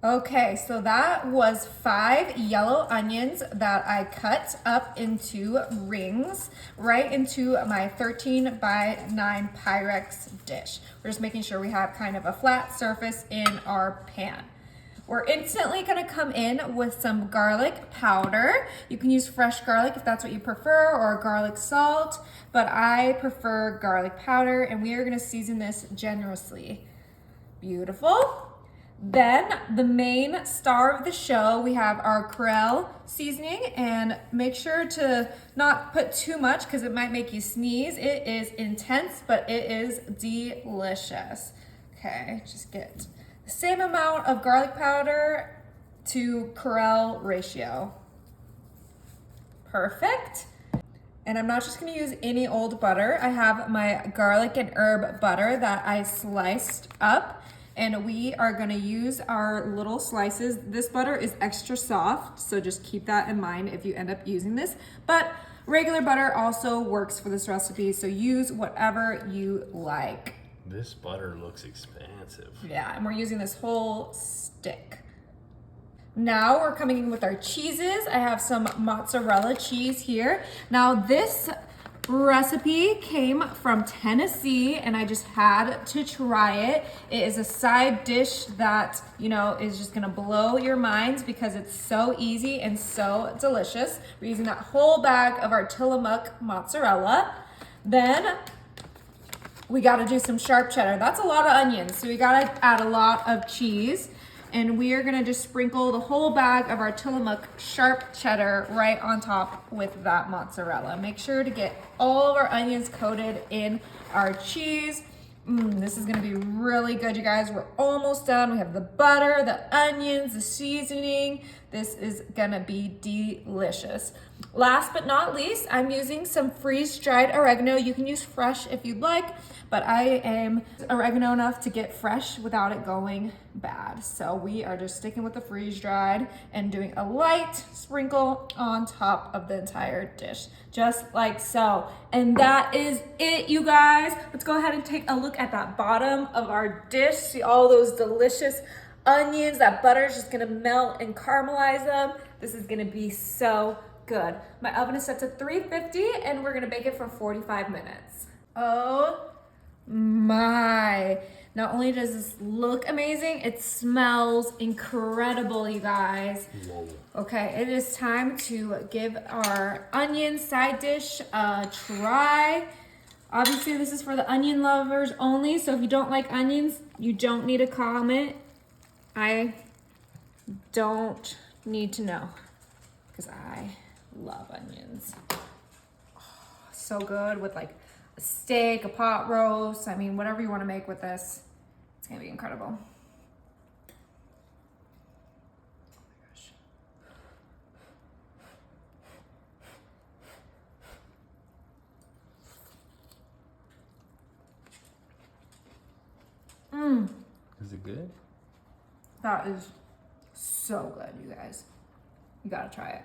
Okay, so that was 5 yellow onions that I cut up into rings right into my 13 by 9 Pyrex dish. We're just making sure we have kind of a flat surface in our pan. We're instantly gonna come in with some garlic powder. You can use fresh garlic if that's what you prefer, or garlic salt, but I prefer garlic powder, and we are gonna season this generously. Beautiful. Then the main star of the show, we have our Corelle seasoning, and make sure to not put too much because it might make you sneeze. It is intense, but it is delicious. Okay, just get the same amount of garlic powder to Corelle ratio. Perfect. And I'm not just gonna use any old butter. I have my garlic and herb butter that I sliced up, and we are gonna use our little slices. This butter is extra soft, so just keep that in mind if you end up using this. But regular butter also works for this recipe, so use whatever you like. This butter looks expansive. Yeah, and we're using this whole stick. Now we're coming in with our cheeses. I have some mozzarella cheese here. Now this recipe came from Tennessee, and I just had to try it. It is a side dish that, you know, is just gonna blow your minds because it's so easy and so delicious. We're using that whole bag of our Tillamook mozzarella. Then we gotta do some sharp cheddar. That's a lot of onions, so we gotta add a lot of cheese. And we are gonna just sprinkle the whole bag of our Tillamook sharp cheddar right on top with that mozzarella. Make sure to get all of our onions coated in our cheese. This is gonna be really good, you guys. We're almost done. We have the butter, the onions, the seasoning. This is gonna be delicious. Last but not least, I'm using some freeze-dried oregano. You can use fresh if you'd like, but I am oregano enough to get fresh without it going bad. So we are just sticking with the freeze-dried and doing a light sprinkle on top of the entire dish, just like so. And that is it, you guys. Let's go ahead and take a look at that bottom of our dish. See all those delicious onions. That butter is just gonna melt and caramelize them. This is gonna be so good. My oven is set to 350, and we're gonna bake it for 45 minutes. Oh my. Not only does this look amazing, it smells incredible, you guys. Whoa. Okay, it is time to give our onion side dish a try. Obviously, this is for the onion lovers only, so if you don't like onions, you don't need to comment. I don't need to know, because I love onions. Oh, so good with like a steak, a pot roast. I mean, whatever you want to make with this, it's gonna be incredible. Oh my gosh. Is it good? That is so good, you guys. You gotta try it.